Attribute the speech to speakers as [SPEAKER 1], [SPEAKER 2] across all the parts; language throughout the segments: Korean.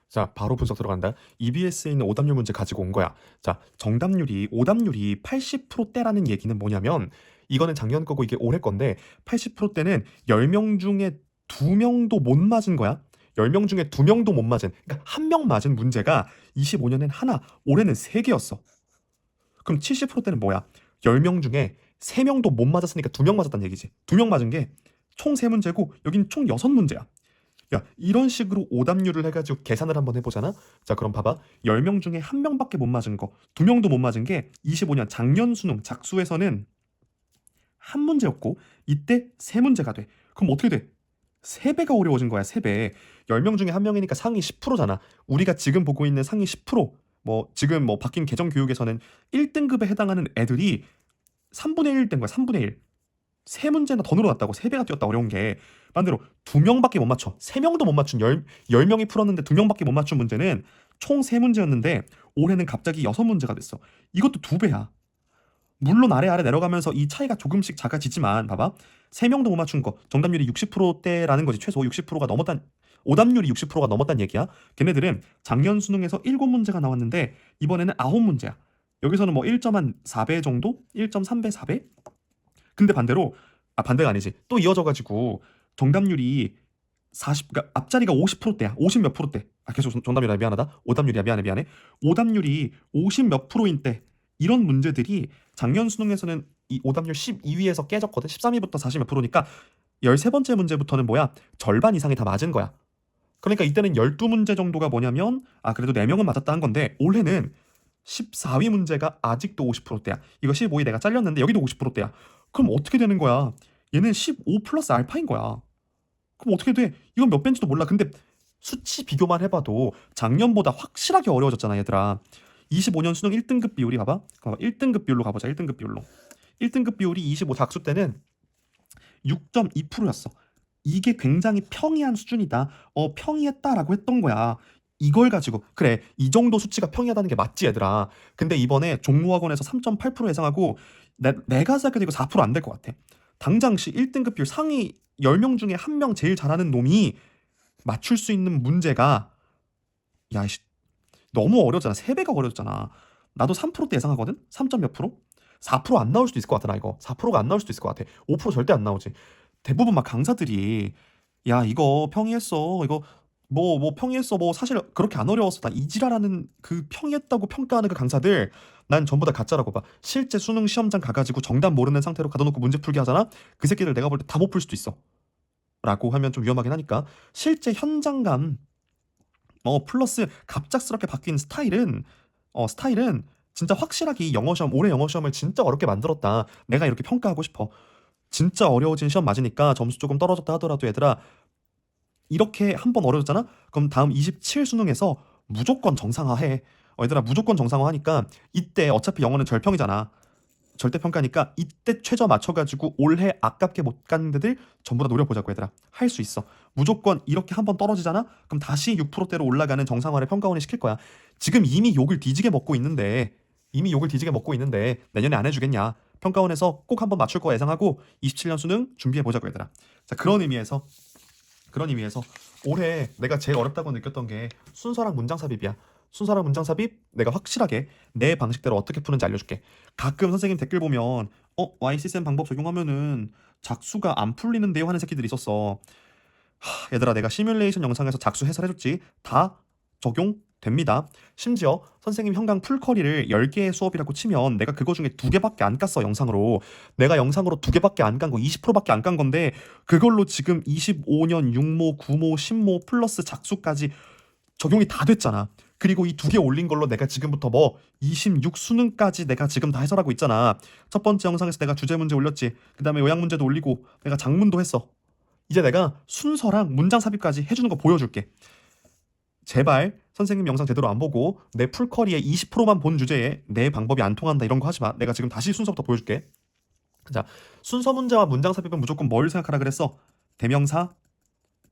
[SPEAKER 1] 자, 바로 분석 들어간다. EBS에 있는 오답률 문제 가지고 온 거야. 자, 오답률이 80%대라는 얘기는 뭐냐면, 이거는 작년 거고 이게 올해 건데, 80%대는 10명 중에 2명도 못 맞은 거야. 10명 중에 2명도 못 맞은, 그러니까 1명 맞은 문제가 25년엔 하나, 올해는 3개였어. 그럼 70%대는 뭐야? 10명 중에 3명도 못 맞았으니까 2명 맞았다는 얘기지. 2명 맞은 게 총 3문제고, 여긴 총 6문제야. 야, 이런 식으로 오답률을 해가지고 계산을 한번 해보잖아? 자, 그럼 봐봐. 10명 중에 1명밖에 못 맞은 거, 2명도 못 맞은 게 25년 작년 수능 작수에서는 한 문제였고, 이때 세 문제가 돼. 그럼 어떻게 돼? 3배가 어려워진 거야, 3배. 10명 중에 1명이니까 상위 10%잖아. 우리가 지금 보고 있는 상위 10%, 지금 바뀐 개정 교육에서는 1등급에 해당하는 애들이 3분의 1 된 거야, 3분의 1. 세 문제나 더 늘어났다고. 3배가 뛰었다, 어려운 게. 반대로 2명밖에 못 맞춰. 3명도 못 맞춘 10명이 풀었는데 2명밖에 못 맞춘 문제는 총 3문제였는데 올해는 갑자기 6문제가 됐어. 이것도 2배야. 물론 아래 내려가면서 이 차이가 조금씩 작아지지만 봐봐. 3명도 못 맞춘 거 정답률이 60%대라는 거지. 최소 60%가 넘었단, 오답률이 60%가 넘었단 얘기야. 걔네들은 작년 수능에서 7문제가 나왔는데 이번에는 9문제야. 여기서는 1.4배 정도? 1.3배, 4배? 근데 반대로, 반대가 아니지. 또 이어져가지고 정답률이 40, 그러니까 앞자리가 50%대야. 50 몇 프로대. 계속 정답률이야, 미안하다. 오답률이야, 미안해. 오답률이 50 몇 프로인 때 이런 문제들이 작년 수능에서는 이 오답률 12위에서 깨졌거든. 13위부터 40 몇 프로니까 13번째 문제부터는 뭐야? 절반 이상이 다 맞은 거야. 그러니까 이때는 12문제 정도가 뭐냐면, 그래도 4명은 맞았다 한 건데, 올해는 14위 문제가 아직도 50%대야. 이거 15위 내가 잘렸는데 여기도 50%대야. 그럼 어떻게 되는 거야? 얘는 15 플러스 알파인 거야. 그럼 어떻게 돼? 이건 몇 배인지도 몰라. 근데 수치 비교만 해봐도 작년보다 확실하게 어려워졌잖아, 얘들아. 25년 수능 1등급 비율이 봐봐. 1등급 비율로 가보자. 1등급 비율로. 1등급 비율이 25 작수 때는 6.2%였어. 이게 굉장히 평이한 수준이다. 평이했다라고 했던 거야. 이걸 가지고 그래, 이 정도 수치가 평이하다는 게 맞지, 얘들아. 근데 이번에 종로학원에서 3.8% 예상하고, 내가 생각해도 이거 4%안 될 것 같아. 당장 1등급 비율 상위 10명 중에 1명 제일 잘하는 놈이 맞출 수 있는 문제가, 야, 너무 어려웠잖아. 3배가 어려웠잖아. 나도 3%대 예상하거든? 3점 몇 프로? 4%안 나올 수도 있을 것 같아, 나 이거. 4%가 안 나올 수도 있을 것 같아. 5% 절대 안 나오지. 대부분 막 강사들이, 야, 이거 평이했어. 이거 평이했어. 사실 그렇게 안 어려웠어. 나 이지라라는 그 평이했다고 평가하는 그 강사들, 난 전부 다 가짜라고 봐. 실제 수능 시험장 가가지고 정답 모르는 상태로 가둬놓고 문제 풀게 하잖아? 그 새끼들 내가 볼 때 다 못 풀 수도 있어. 라고 하면 좀 위험하긴 하니까. 실제 현장감, 플러스 갑작스럽게 바뀐 스타일은 진짜 확실하게 이 영어 시험, 올해 영어 시험을 진짜 어렵게 만들었다. 내가 이렇게 평가하고 싶어. 진짜 어려워진 시험 맞으니까 점수 조금 떨어졌다 하더라도 얘들아, 이렇게 한 번 어려졌잖아? 그럼 다음 27 수능에서 무조건 정상화해. 얘들아, 무조건 정상화하니까 이때 어차피 영어는 절평이잖아. 절대평가니까 이때 최저 맞춰가지고 올해 아깝게 못 간 데들 전부 다 노려보자고, 얘들아. 할 수 있어. 무조건 이렇게 한번 떨어지잖아? 그럼 다시 6%대로 올라가는 정상화를 평가원이 시킬 거야. 지금 이미 욕을 뒤지게 먹고 있는데 내년에 안 해주겠냐? 평가원에서 꼭 한번 맞출 거 예상하고 27년 수능 준비해보자고, 얘들아. 자, 그런 의미에서 올해 내가 제일 어렵다고 느꼈던 게 순서랑 문장 삽입이야. 순서랑 문장 삽입 내가 확실하게 내 방식대로 어떻게 푸는지 알려줄게. 가끔 선생님 댓글 보면 YC쌤 방법 적용하면은 작수가 안 풀리는데요 하는 새끼들이 있었어. 얘들아, 내가 시뮬레이션 영상에서 작수 해설해줬지. 다 적용됩니다. 심지어 선생님 현강 풀커리를 10개의 수업이라고 치면 내가 그거 중에 2개밖에 안 깠어, 영상으로. 내가 영상으로 2개밖에 안 깐 거, 20%밖에 안 깐 건데 그걸로 지금 25년 6모, 9모, 10모 플러스 작수까지 적용이 다 됐잖아. 그리고 이 2개 올린 걸로 내가 지금부터 26 수능까지 내가 지금 다 해설하고 있잖아. 첫 번째 영상에서 내가 주제 문제 올렸지. 그 다음에 요약 문제도 올리고 내가 장문도 했어. 이제 내가 순서랑 문장 삽입까지 해주는 거 보여줄게. 제발 선생님 영상 제대로 안 보고 내 풀커리의 20%만 본 주제에 내 방법이 안 통한다 이런 거 하지 마. 내가 지금 다시 순서부터 보여줄게. 자, 순서 문제와 문장 삽입은 무조건 뭘 생각하라 그랬어? 대명사,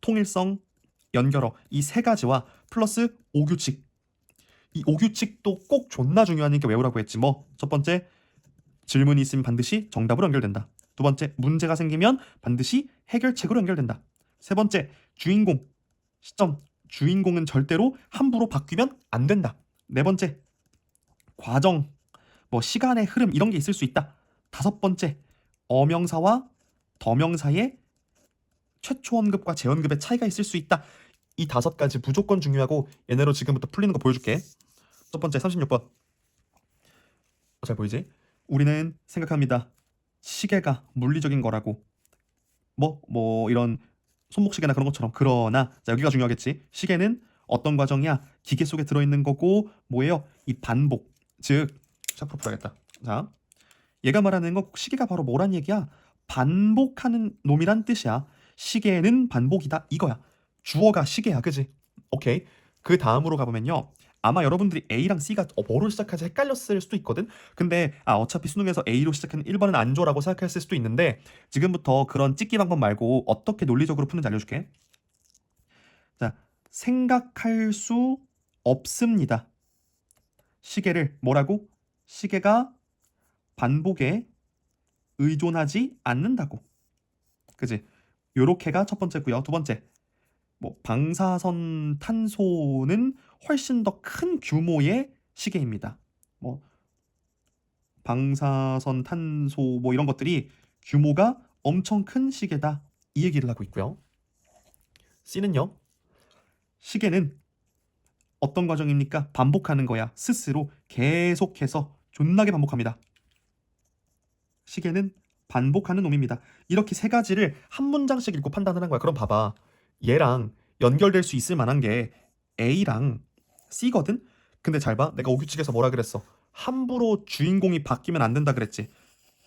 [SPEAKER 1] 통일성, 연결어, 이 세 가지와 플러스 오규칙. 이 오규칙도 꼭 존나 중요하니까 외우라고 했지. 첫 번째, 질문이 있으면 반드시 정답으로 연결된다. 두 번째, 문제가 생기면 반드시 해결책으로 연결된다. 세 번째, 주인공, 시점, 주인공은 절대로 함부로 바뀌면 안 된다. 네 번째, 과정, 뭐 시간의 흐름 이런 게 있을 수 있다. 다섯 번째, 어명사와 더명사의 최초 언급과 재언급의 차이가 있을 수 있다. 이 다섯 가지 무조건 중요하고 얘네로 지금부터 풀리는 거 보여줄게. 첫 번째 36번. 잘 보이지? 우리는 생각합니다. 시계가 물리적인 거라고. 뭐 이런 손목시계나 그런 것처럼. 그러나 자, 여기가 중요하겠지. 시계는 어떤 과정이야? 기계 속에 들어있는 거고 뭐예요? 이 반복. 즉 샤프로 풀어야겠다. 자, 얘가 말하는 건 시계가 바로 뭐란 얘기야? 반복하는 놈이란 뜻이야. 시계는 반복이다 이거야. 주어가 시계야, 그지? 오케이. 그 다음으로 가보면요. 아마 여러분들이 A랑 C가 뭐로 시작하지 헷갈렸을 수도 있거든. 근데 어차피 수능에서 A로 시작하는 1번은 안 줘라고 생각했을 수도 있는데 지금부터 그런 찍기 방법 말고 어떻게 논리적으로 푸는지 알려줄게. 자, 생각할 수 없습니다. 시계를 뭐라고? 시계가 반복에 의존하지 않는다고. 그지? 요렇게가 첫 번째고요. 두 번째, 뭐 방사선 탄소는 훨씬 더 큰 규모의 시계입니다. 뭐 방사선 탄소 뭐 이런 것들이 규모가 엄청 큰 시계다 이 얘기를 하고 있고요. C는요. 시계는 어떤 과정입니까? 반복하는 거야. 스스로 계속해서 존나게 반복합니다. 시계는 반복하는 놈입니다. 이렇게 세 가지를 한 문장씩 읽고 판단을 한 거야. 그럼 봐봐. 얘랑 연결될 수 있을 만한 게 A랑 C거든? 근데 잘 봐. 내가 오규칙에서 뭐라 그랬어? 함부로 주인공이 바뀌면 안 된다 그랬지.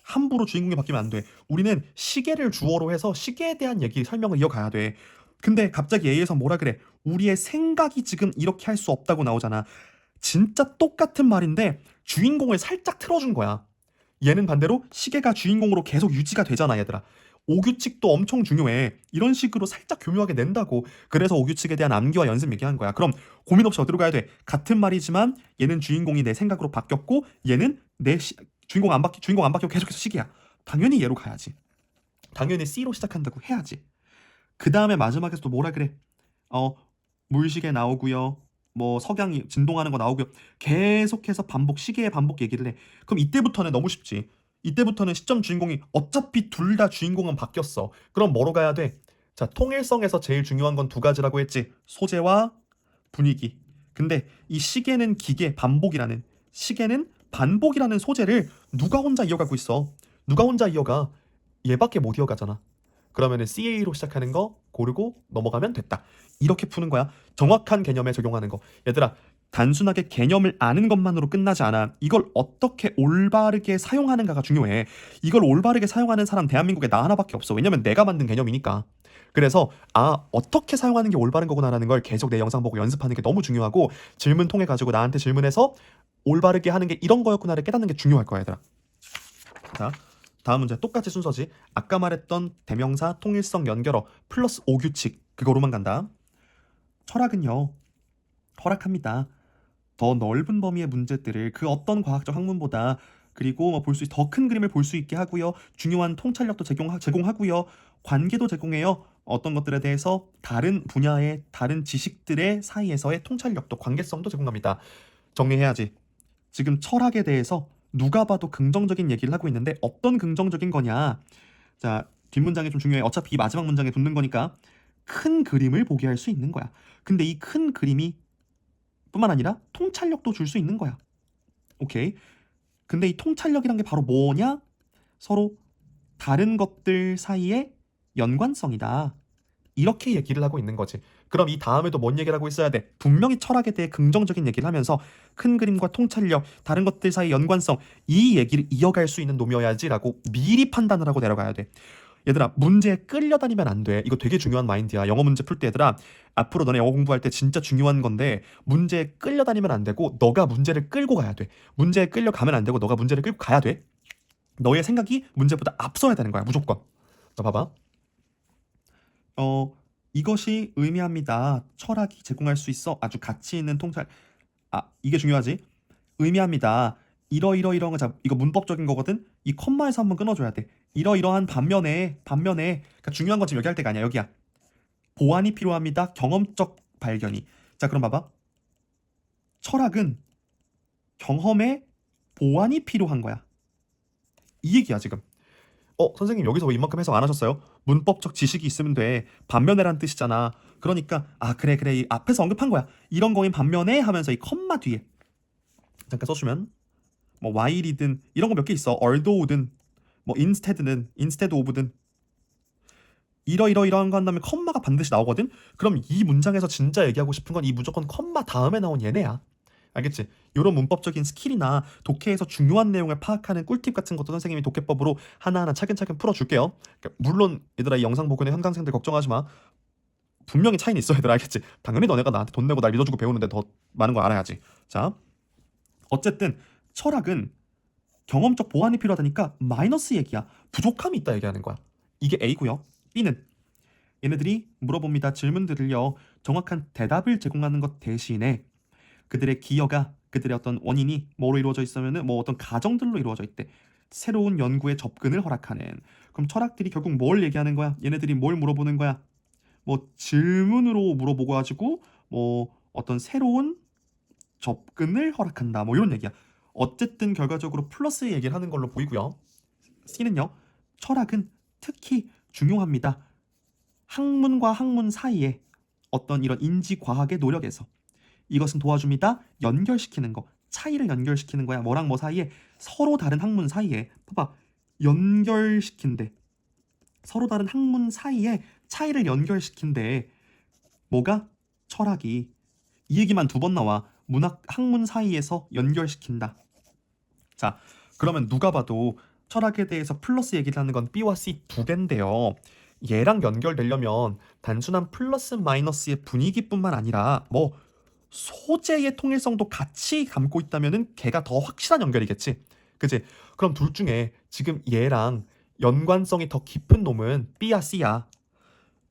[SPEAKER 1] 함부로 주인공이 바뀌면 안 돼. 우리는 시계를 주어로 해서 시계에 대한 얘기 설명을 이어가야 돼. 근데 갑자기 A에서 뭐라 그래? 우리의 생각이 지금 이렇게 할 수 없다고 나오잖아. 진짜 똑같은 말인데 주인공을 살짝 틀어준 거야. 얘는 반대로 시계가 주인공으로 계속 유지가 되잖아, 얘들아. 오규칙도 엄청 중요해. 이런 식으로 살짝 교묘하게 낸다고. 그래서 오규칙에 대한 암기와 연습 얘기한 거야. 그럼 고민 없이 어디로 가야 돼? 같은 말이지만 얘는 주인공이 내 생각으로 바뀌었고 얘는 주인공 안 바뀌고 계속해서 시계야. 당연히 얘로 가야지. 당연히 C로 시작한다고 해야지. 그 다음에 마지막에서 또 뭐라 그래? 물시계 나오고요. 뭐 석양이 진동하는 거 나오고요. 계속해서 시계의 반복 얘기를 해. 그럼 이때부터는 너무 쉽지. 이때부터는 시점 주인공이 어차피 둘 다 주인공은 바뀌었어. 그럼 뭐로 가야 돼? 자, 통일성에서 제일 중요한 건 두 가지라고 했지. 소재와 분위기. 근데 이 시계는 시계는 반복이라는 소재를 누가 혼자 이어가고 있어? 누가 혼자 이어가? 얘밖에 못 이어가잖아. 그러면은 CA로 시작하는 거 고르고 넘어가면 됐다. 이렇게 푸는 거야. 정확한 개념에 적용하는 거. 얘들아, 단순하게 개념을 아는 것만으로 끝나지 않아. 이걸 어떻게 올바르게 사용하는가가 중요해. 이걸 올바르게 사용하는 사람 대한민국에 나 하나밖에 없어. 왜냐면 내가 만든 개념이니까. 그래서 어떻게 사용하는 게 올바른 거구나라는 걸 계속 내 영상 보고 연습하는 게 너무 중요하고 질문 통해 가지고 나한테 질문해서 올바르게 하는 게 이런 거였구나를 깨닫는 게 중요할 거야, 얘들아. 자, 다음 문제 똑같이 순서지. 아까 말했던 대명사, 통일성, 연결어 플러스 오규칙 그거로만 간다. 철학은요, 허락합니다. 더 넓은 범위의 문제들을 그 어떤 과학적 학문보다 그리고 뭐 더 큰 그림을 볼 수 있게 하고요. 중요한 통찰력도 제공하고요. 관계도 제공해요. 어떤 것들에 대해서 다른 분야의 다른 지식들의 사이에서의 통찰력도 관계성도 제공합니다. 정리해야지. 지금 철학에 대해서 누가 봐도 긍정적인 얘기를 하고 있는데 어떤 긍정적인 거냐. 자, 뒷문장이 좀 중요해. 어차피 이 마지막 문장에 붙는 거니까 큰 그림을 보게 할 수 있는 거야. 근데 이 큰 그림이 뿐만 아니라 통찰력도 줄 수 있는 거야. 오케이. 근데 이 통찰력이란 게 바로 뭐냐? 서로 다른 것들 사이의 연관성이다. 이렇게 얘기를 하고 있는 거지. 그럼 이 다음에도 뭔 얘기를 하고 있어야 돼? 분명히 철학에 대해 긍정적인 얘기를 하면서 큰 그림과 통찰력, 다른 것들 사이의 연관성 이 얘기를 이어갈 수 있는 놈이어야지라고 미리 판단을 하고 내려가야 돼. 얘들아, 문제에 끌려다니면 안 돼. 이거 되게 중요한 마인드야. 영어 문제 풀 때 얘들아, 앞으로 너네 영어 공부할 때 진짜 중요한 건데 문제에 끌려다니면 안 되고 너가 문제를 끌고 가야 돼. 문제에 끌려가면 안 되고 너가 문제를 끌고 가야 돼. 너의 생각이 문제보다 앞서야 되는 거야, 무조건. 자, 봐봐. 이것이 의미합니다. 철학이 제공할 수 있어 아주 가치 있는 통찰. 이게 중요하지. 의미합니다. 이러이러이러한 거 이거 문법적인 거거든. 이 컴마에서 한번 끊어줘야 돼. 이러이러한 반면에 그러니까 중요한 건 지금 여기 할 때가 아니야. 여기야. 보완이 필요합니다. 경험적 발견이. 자, 그럼 봐봐. 철학은 경험의 보완이 필요한 거야. 이 얘기야, 지금. 선생님 여기서 왜 이만큼 해석 안 하셨어요? 문법적 지식이 있으면 돼. 반면에란 뜻이잖아. 그러니까 그래 이 앞에서 언급한 거야. 이런 거인 반면에 하면서 이 컴마 뒤에 잠깐 써주면 뭐 while이든 이런 거 몇 개 있어. although든 뭐 instead는 instead of든 이러한 거 한 다음에 컴마가 반드시 나오거든. 그럼 이 문장에서 진짜 얘기하고 싶은 건 이 무조건 컴마 다음에 나온 얘네야. 알겠지? 이런 문법적인 스킬이나 독해에서 중요한 내용을 파악하는 꿀팁 같은 것도 선생님이 독해법으로 하나하나 차근차근 풀어줄게요. 그러니까 물론 얘들아, 이 영상 보고 있는 현강생들 걱정하지 마. 분명히 차이는 있어, 얘들아. 알겠지? 당연히 너네가 나한테 돈 내고 날 믿어주고 배우는데 더 많은 걸 알아야지. 자, 어쨌든 철학은 경험적 보완이 필요하다니까 마이너스 얘기야. 부족함이 있다 얘기하는 거야. 이게 A고요. B는 얘네들이 물어봅니다. 질문들을요. 정확한 대답을 제공하는 것 대신에 그들의 기여가, 그들의 어떤 원인이 뭐로 이루어져 있으면은 뭐 어떤 가정들로 이루어져 있대. 새로운 연구에 접근을 허락하는. 그럼 철학들이 결국 뭘 얘기하는 거야? 얘네들이 뭘 물어보는 거야? 뭐 질문으로 물어보고 가지고 뭐 어떤 새로운 접근을 허락한다. 뭐 이런 얘기야. 어쨌든 결과적으로 플러스 얘기를 하는 걸로 보이고요. C는요. 철학은 특히 중요합니다. 학문과 학문 사이에 어떤 이런 인지과학의 노력에서 이것은 도와줍니다. 연결시키는 거. 차이를 연결시키는 거야. 뭐랑 뭐 사이에? 서로 다른 학문 사이에. 봐봐. 연결시킨대. 서로 다른 학문 사이에 차이를 연결시킨대. 뭐가? 철학이. 이 얘기만 2번 나와. 문학 학문 사이에서 연결시킨다. 자, 그러면 누가 봐도 철학에 대해서 플러스 얘기를 하는 건 B와 C 2개인데요. 얘랑 연결되려면 단순한 플러스 마이너스의 분위기뿐만 아니라 뭐 소재의 통일성도 같이 담고 있다면은 걔가 더 확실한 연결이겠지. 그지? 그럼 둘 중에 지금 얘랑 연관성이 더 깊은 놈은 B야 C야.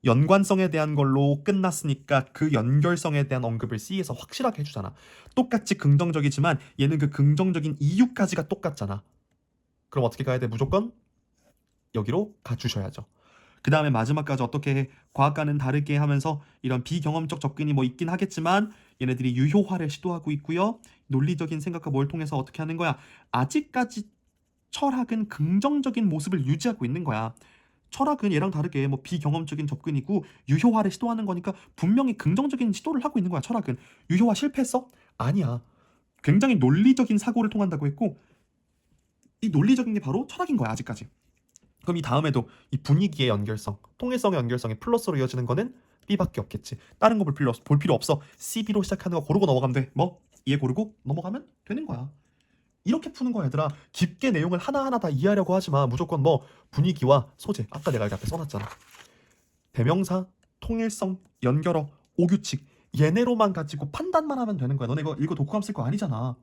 [SPEAKER 1] 연관성에 대한 걸로 끝났으니까 그 연결성에 대한 언급을 C에서 확실하게 해주잖아. 똑같이 긍정적이지만 얘는 그 긍정적인 이유까지가 똑같잖아. 그럼 어떻게 가야 돼? 무조건 여기로 가주셔야죠. 그 다음에 마지막까지 어떻게 해? 과학과는 다르게 하면서 이런 비경험적 접근이 뭐 있긴 하겠지만 얘네들이 유효화를 시도하고 있고요. 논리적인 생각과 뭘 통해서 어떻게 하는 거야? 아직까지 철학은 긍정적인 모습을 유지하고 있는 거야. 철학은 얘랑 다르게 뭐 비경험적인 접근이고 유효화를 시도하는 거니까 분명히 긍정적인 시도를 하고 있는 거야. 철학은 유효화 실패했어? 아니야. 굉장히 논리적인 사고를 통한다고 했고 이 논리적인 게 바로 철학인 거야. 아직까지. 그럼 이 다음에도 이 분위기의 연결성, 통일성의 연결성이 플러스로 이어지는 거는 B밖에 없겠지. 다른 거 볼 필요 없어. C, B로 시작하는 거 고르고 넘어가면 돼. 뭐? 얘 고르고 넘어가면 되는 거야. 이렇게 푸는 거야, 얘들아. 깊게 내용을 하나하나 다 이해하려고 하지 마. 무조건 뭐 분위기와 소재. 아까 내가 여기 앞에 써놨잖아. 대명사, 통일성, 연결어, 오규칙. 얘네로만 가지고 판단만 하면 되는 거야. 너네 이거 독후감 쓸 거 아니잖아.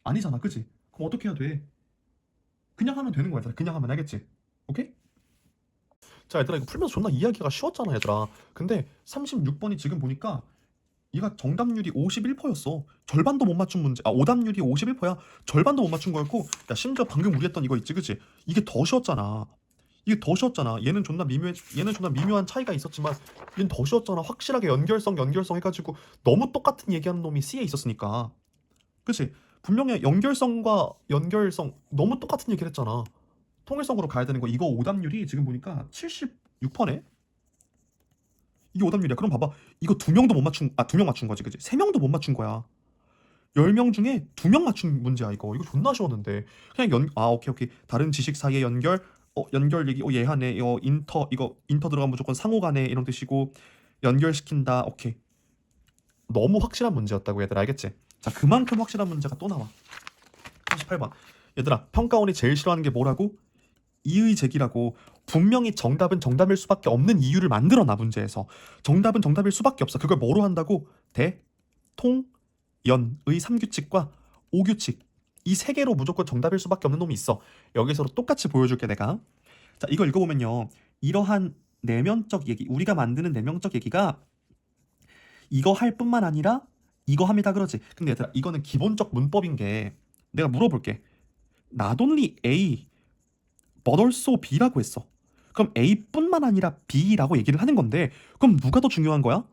[SPEAKER 1] 아니잖아, 그치? 그럼 어떻게 해야 돼? 그냥 하면 되는 거야, 얘들아. 그냥 하면 알겠지? 오케이? 자, 얘들아, 이거 풀면서 존나 이해하기가 쉬웠잖아, 얘들아. 근데 36번이 지금 보니까 얘가 정답률이 51%였어. 절반도 못 맞춘 문제. 오답률이 51%야. 절반도 못 맞춘 거였고, 야, 심지어 방금 우리 했던 이거 있지, 그치? 이게 더 쉬웠잖아. 이게 더 쉬웠잖아. 얘는 존나 미묘한 차이가 있었지만 얘는 더 쉬웠잖아. 확실하게 연결성 해가지고 너무 똑같은 얘기하는 놈이 C에 있었으니까. 그치? 분명히 연결성과 연결성 너무 똑같은 얘기를 했잖아. 통일성으로 가야 되는 거. 이거 오답률이 지금 보니까 76%네? 이게 오답률이야. 그럼 봐봐. 이거 2명도 못 맞춘, 2명 맞춘 거지, 그치? 3명도 못 맞춘 거야. 10명 중에 2명 맞춘 문제야, 이거. 이거 존나 쉬웠는데. 그냥 오케이. 다른 지식 사이의 연결, 연결 얘기, 얘하네. 이거 인터 들어가면 무조건 상호 간에 이런 뜻이고, 연결시킨다. 오케이. 너무 확실한 문제였다고, 얘들아. 알겠지? 자, 그만큼 확실한 문제가 또 나와. 38번. 얘들아, 평가원이 제일 싫어하는 게 뭐라고? 이의 제기라고. 분명히 정답은 정답일 수밖에 없는 이유를 만들어놔. 문제에서 정답은 정답일 수밖에 없어. 그걸 뭐로 한다고? 대, 통, 연의 3규칙과 5규칙 이 3개로 무조건 정답일 수밖에 없는 놈이 있어. 여기서 똑같이 보여줄게 내가. 자, 이거 읽어보면요, 이러한 내면적 얘기, 우리가 만드는 내면적 얘기가 이거 할 뿐만 아니라 이거 합니다 그러지. 근데 얘들아, 이거는 기본적 문법인 게 내가 물어볼게. Not only A but also B라고 했어. 그럼 A뿐만 아니라 B라고 얘기를 하는 건데 그럼 누가 더 중요한 거야?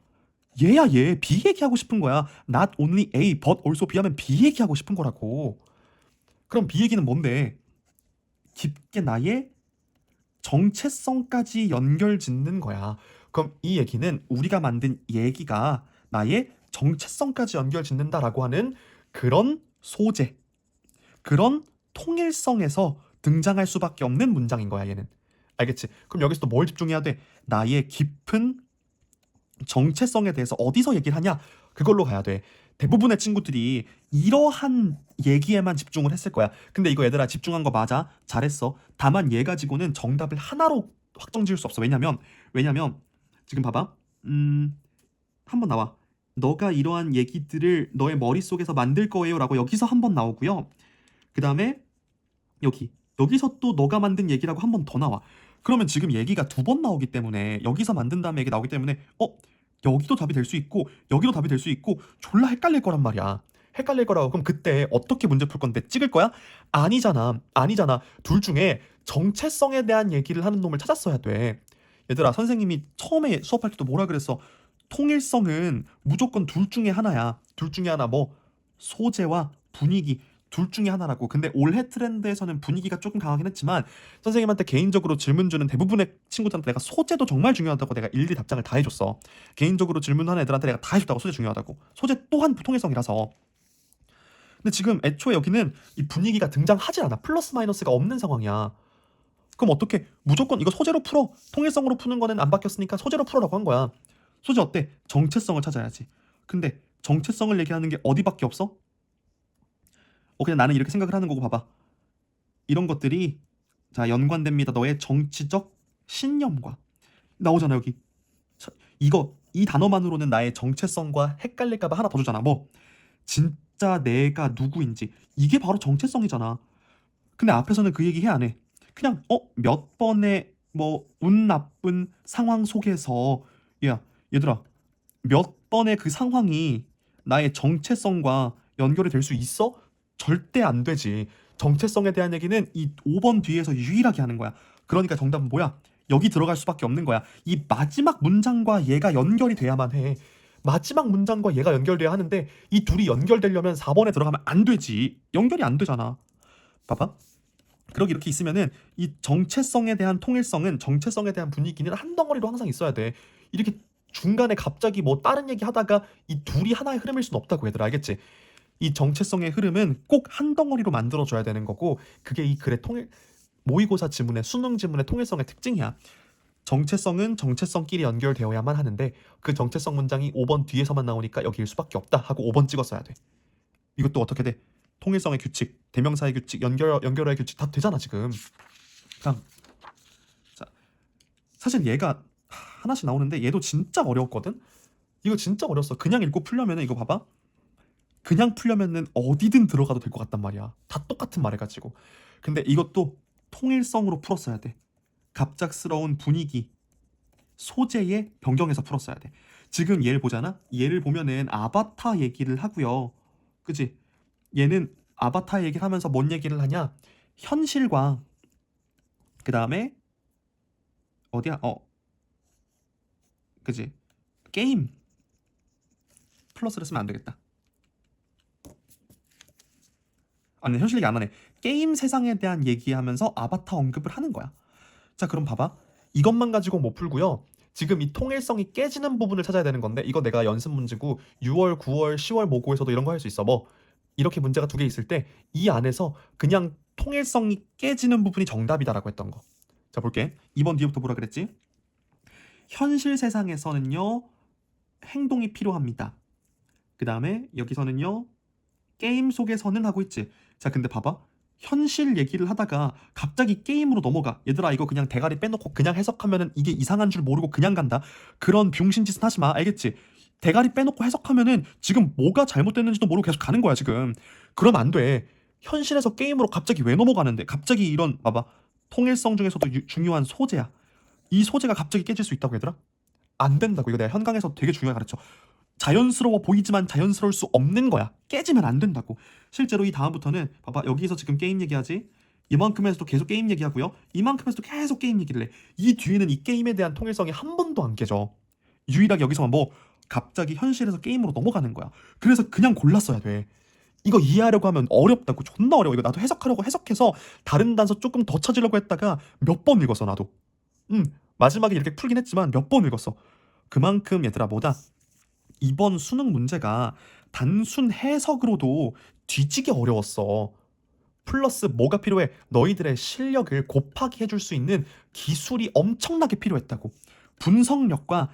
[SPEAKER 1] 얘야 얘 B 얘기하고 싶은 거야. Not only A but also B 하면 B 얘기하고 싶은 거라고. 그럼 B 얘기는 뭔데? 깊게 나의 정체성까지 연결 짓는 거야. 그럼 이 얘기는 우리가 만든 얘기가 나의 정체성까지 연결 짓는다라고 하는 그런 소재, 그런 통일성에서 등장할 수밖에 없는 문장인 거야, 얘는. 알겠지? 그럼 여기서 또 뭘 집중해야 돼? 나의 깊은 정체성에 대해서 어디서 얘기를 하냐? 그걸로 가야 돼. 대부분의 친구들이 이러한 얘기에만 집중을 했을 거야. 근데 이거 얘들아 집중한 거 맞아? 잘했어. 다만 얘 가지고는 정답을 하나로 확정 지을 수 없어. 왜냐면 지금 봐봐. 한번 나와. 너가 이러한 얘기들을 너의 머릿속에서 만들 거예요라고 여기서 한 번 나오고요. 그다음에 여기서 또 너가 만든 얘기라고 한 번 더 나와. 그러면 지금 얘기가 두 번 나오기 때문에 여기서 만든 다음에 얘기 나오기 때문에 여기도 답이 될 수 있고 여기도 답이 될 수 있고 졸라 헷갈릴 거란 말이야. 헷갈릴 거라고. 그럼 그때 어떻게 문제 풀 건데? 찍을 거야? 아니잖아. 둘 중에 정체성에 대한 얘기를 하는 놈을 찾았어야 돼. 얘들아, 선생님이 처음에 수업할 때도 뭐라 그랬어? 통일성은 무조건 둘 중에 하나야. 둘 중에 하나. 뭐 소재와 분위기 둘 중에 하나라고. 근데 올해 트렌드에서는 분위기가 조금 강하긴 했지만 선생님한테 개인적으로 질문 주는 대부분의 친구들한테 내가 소재도 정말 중요하다고 내가 일일이 답장을 다 해줬어. 개인적으로 질문하는 애들한테 내가 다 해줬다고. 소재 중요하다고. 소재 또한 통일성이라서. 근데 지금 애초에 여기는 이 분위기가 등장하지 않아. 플러스 마이너스가 없는 상황이야. 그럼 어떻게? 무조건 이거 소재로 풀어. 통일성으로 푸는 거는 안 바뀌었으니까 소재로 풀어라고 한 거야. 소재 어때? 정체성을 찾아야지. 근데 정체성을 얘기하는 게 어디밖에 없어? 그냥 나는 이렇게 생각을 하는 거고. 봐봐. 이런 것들이 자 연관됩니다. 너의 정치적 신념과 나오잖아 여기. 이 단어만으로는 나의 정체성과 헷갈릴까봐 하나 더 주잖아. 뭐 진짜 내가 누구인지. 이게 바로 정체성이잖아. 근데 앞에서는 그 얘기 해 안 해? 그냥 몇 번의 뭐 운 나쁜 상황 속에서 얘들아 몇 번의 그 상황이 나의 정체성과 연결이 될 수 있어? 절대 안 되지. 정체성에 대한 얘기는 이 5번 뒤에서 유일하게 하는 거야. 그러니까 정답은 뭐야? 여기 들어갈 수밖에 없는 거야. 이 마지막 문장과 얘가 연결이 돼야만 해. 마지막 문장과 얘가 연결돼야 하는데 이 둘이 연결되려면 4번에 들어가면 안 되지. 연결이 안 되잖아. 봐봐. 그러기 이렇게 있으면은 이 정체성에 대한 통일성은 정체성에 대한 분위기는 한 덩어리로 항상 있어야 돼. 이렇게 중간에 갑자기 뭐 다른 얘기 하다가 이 둘이 하나의 흐름일 수는 없다고. 얘들아 알겠지? 이 정체성의 흐름은 꼭 한 덩어리로 만들어줘야 되는 거고 그게 이 글의 모의고사 지문의 수능 지문의 통일성의 특징이야. 정체성은 정체성끼리 연결되어야만 하는데 그 정체성 문장이 5번 뒤에서만 나오니까 여기일 수밖에 없다 하고 5번 찍었어야 돼. 이것도 어떻게 돼? 통일성의 규칙, 대명사의 규칙, 연결어의 규칙 다 되잖아 지금. 그냥 자, 사실 얘가 하나씩 나오는데 얘도 진짜 어려웠거든. 이거 진짜 어려웠어. 그냥 읽고 풀려면은 이거 봐봐. 그냥 풀려면은 어디든 들어가도 될 것 같단 말이야. 다 똑같은 말 해가지고. 근데 이것도 통일성으로 풀었어야 돼. 갑작스러운 분위기, 소재의 변경에서 풀었어야 돼. 지금 얘를 보잖아? 얘를 보면은 아바타 얘기를 하고요. 그치? 얘는 아바타 얘기를 하면서 뭔 얘기를 하냐? 현실과 그 다음에 어디야? 그치? 게임 플러스를 쓰면 안 되겠다. 아니 현실 얘기 안 하네. 게임 세상에 대한 얘기하면서 아바타 언급을 하는 거야. 자 그럼 봐봐. 이것만 가지고 못 풀고요. 지금 이 통일성이 깨지는 부분을 찾아야 되는 건데 이거 내가 연습 문제고 6월, 9월, 10월 모고에서도 이런 거 할 수 있어. 뭐 이렇게 문제가 두 개 있을 때 이 안에서 그냥 통일성이 깨지는 부분이 정답이다라고 했던 거. 자 볼게. 2번 뒤부터 뭐라 그랬지? 현실 세상에서는요 행동이 필요합니다. 그 다음에 여기서는요 게임 속에서는 하고 있지. 자 근데 봐봐. 현실 얘기를 하다가 갑자기 게임으로 넘어가. 얘들아 이거 그냥 대가리 빼놓고 그냥 해석하면은 이게 이상한 줄 모르고 그냥 간다. 그런 병신 짓은 하지 마. 알겠지? 대가리 빼놓고 해석하면은 지금 뭐가 잘못됐는지도 모르고 계속 가는 거야 지금. 그러면 안 돼. 현실에서 게임으로 갑자기 왜 넘어가는데? 갑자기 이런 봐봐. 통일성 중에서도 중요한 소재야. 이 소재가 갑자기 깨질 수 있다고 얘들아? 안 된다고. 이거 내가 현강에서 되게 중요하게 가르쳐. 자연스러워 보이지만 자연스러울 수 없는 거야. 깨지면 안 된다고. 실제로 이 다음부터는 봐봐. 여기서 지금 게임 얘기하지. 이만큼에서도 계속 게임 얘기하고요. 이만큼에서도 계속 게임 얘기를 해. 이 뒤에는 이 게임에 대한 통일성이 한 번도 안 깨져. 유일하게 여기서만 뭐 갑자기 현실에서 게임으로 넘어가는 거야. 그래서 그냥 골랐어야 돼. 이거 이해하려고 하면 어렵다고. 존나 어려워. 이거 나도 해석하려고 해석해서 다른 단서 조금 더 찾으려고 했다가 몇 번 읽었어 나도. 마지막에 이렇게 풀긴 했지만 몇 번 읽었어. 그만큼 얘들아 뭐다, 이번 수능 문제가 단순 해석으로도 뒤지게 어려웠어. 플러스 뭐가 필요해? 너희들의 실력을 곱하기 해줄 수 있는 기술이 엄청나게 필요했다고. 분석력과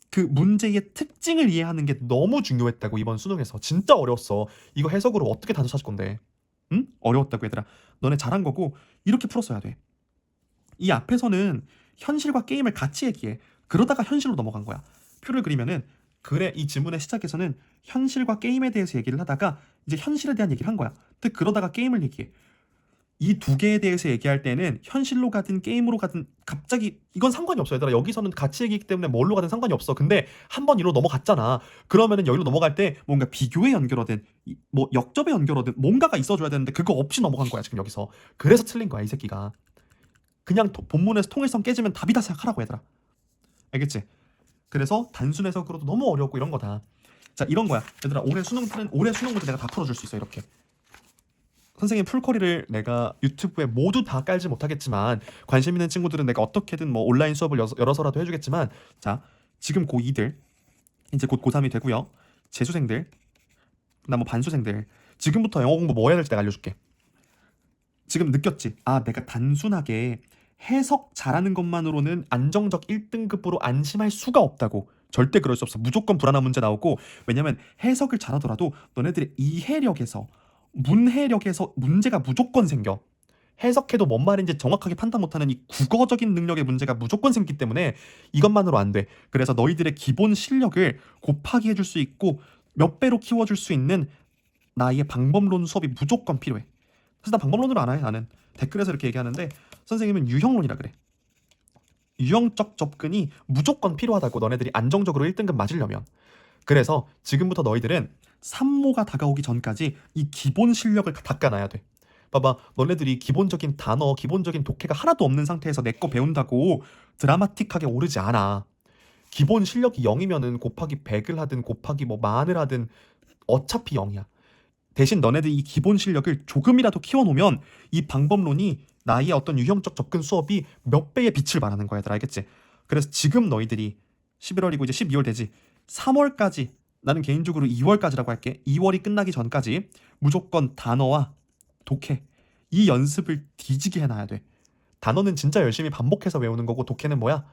[SPEAKER 1] 그 문제의 특징을 이해하는 게 너무 중요했다고. 이번 수능에서 진짜 어려웠어. 이거 해석으로 어떻게 단서 찾을 건데? 응? 어려웠다고 얘들아. 너네 잘한 거고 이렇게 풀었어야 돼. 이 앞에서는 현실과 게임을 같이 얘기해. 그러다가 현실로 넘어간 거야. 표를 그리면은, 그래, 이 지문의 시작에서는 현실과 게임에 대해서 얘기를 하다가 이제 현실에 대한 얘기를 한 거야. 근데 그러다가 게임을 얘기해. 이 두 개에 대해서 얘기할 때는 현실로 가든 게임으로 가든 갑자기 이건 상관이 없어 얘들아. 여기서는 같이 얘기이기 때문에 뭘로 가든 상관이 없어. 근데 한 번 이리로 넘어갔잖아. 그러면은 여기로 넘어갈 때 뭔가 비교에 연결하든 뭐 역접에 연결하든 뭔가가 있어줘야 되는데 그거 없이 넘어간 거야 지금 여기서. 그래서 틀린 거야 이 새끼가. 그냥 본문에서 통일성 깨지면 답이다 생각하라고 얘들아. 알겠지? 그래서 단순 해석으로도 너무 어려웠고 이런 거다. 자, 이런 거야 얘들아. 올해 수능 문제 내가 다 풀어줄 수 있어. 이렇게 선생님 풀커리를 내가 유튜브에 모두 다 깔지 못하겠지만 관심 있는 친구들은 내가 어떻게든 뭐 온라인 수업을 열어서라도 해주겠지만, 자, 지금 고2들 이제 곧 고3이 되고요. 재수생들, 나 뭐 반수생들, 지금부터 영어 공부 뭐 해야 될지 내가 알려줄게. 지금 느꼈지? 아, 내가 단순하게 해석 잘하는 것만으로는 안정적 1등급으로 안심할 수가 없다고. 절대 그럴 수 없어. 무조건 불안한 문제 나오고. 왜냐면 해석을 잘하더라도 너네들의 이해력에서, 문해력에서 문제가 무조건 생겨. 해석해도 뭔 말인지 정확하게 판단 못하는 이 국어적인 능력의 문제가 무조건 생기기 때문에 이것만으로 안 돼. 그래서 너희들의 기본 실력을 곱하기 해줄 수 있고 몇 배로 키워줄 수 있는 나의 방법론 수업이 무조건 필요해. 사실 나 방법론으로 안 해. 나는 댓글에서 이렇게 얘기하는데 선생님은 유형론이라 그래. 유형적 접근이 무조건 필요하다고. 너네들이 안정적으로 1등급 맞으려면. 그래서 지금부터 너희들은 산모가 다가오기 전까지 이 기본 실력을 닦아놔야 돼. 봐봐, 너네들이 기본적인 단어, 기본적인 독해가 하나도 없는 상태에서 내 거 배운다고 드라마틱하게 오르지 않아. 기본 실력이 0이면은 곱하기 100을 하든 곱하기 뭐 만을 하든 어차피 0이야. 대신 너네들이 이 기본 실력을 조금이라도 키워놓으면 이 방법론이 나의 어떤 유형적 접근 수업이 몇 배의 빛을 발하는 거야, 얘들아. 알겠지? 그래서 지금 너희들이 11월이고 이제 12월 되지. 3월까지, 나는 개인적으로 2월까지라고 할게. 2월이 끝나기 전까지 무조건 단어와 독해, 이 연습을 뒤지게 해놔야 돼. 단어는 진짜 열심히 반복해서 외우는 거고 독해는 뭐야?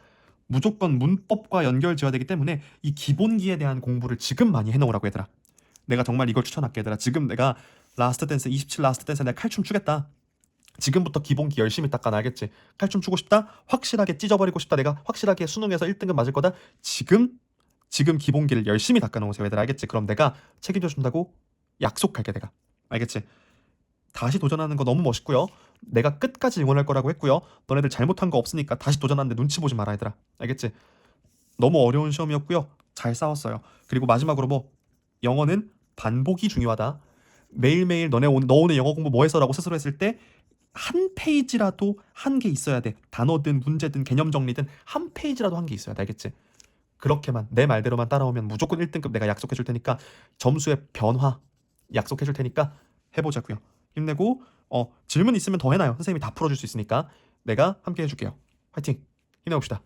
[SPEAKER 1] 무조건 문법과 연결지어야 되기 때문에 이 기본기에 대한 공부를 지금 많이 해놓으라고 얘들아. 내가 정말 이걸 추천할게 얘들아. 지금 내가 라스트 댄스 27 라스트 댄스 내가 칼춤 추겠다. 지금부터 기본기 열심히 닦아놔. 알겠지? 칼춤 추고 싶다? 확실하게 찢어버리고 싶다? 내가 확실하게 수능에서 1등급 맞을 거다? 지금 기본기를 열심히 닦아놓으세요 얘들아. 알겠지? 그럼 내가 책임져 준다고 약속할게 내가. 알겠지? 다시 도전하는 거 너무 멋있고요. 내가 끝까지 응원할 거라고 했고요. 너네들 잘못한 거 없으니까 다시 도전하는데 눈치 보지 마라 얘들아. 알겠지? 너무 어려운 시험이었고요. 잘 싸웠어요. 그리고 마지막으로 뭐, 영어는 반복이 중요하다. 매일매일 너 오늘 영어 공부 뭐 했어? 라고 스스로 했을 때 한 페이지라도 한 게 있어야 돼. 단어든 문제든 개념 정리든 한 페이지라도 한 게 있어야 돼. 알겠지? 그렇게만 내 말대로만 따라오면 무조건 1등급 내가 약속해 줄 테니까, 점수의 변화 약속해 줄 테니까 해보자고요. 힘내고 질문 있으면 더 해놔요. 선생님이 다 풀어줄 수 있으니까 내가 함께 해줄게요. 화이팅! 힘내봅시다.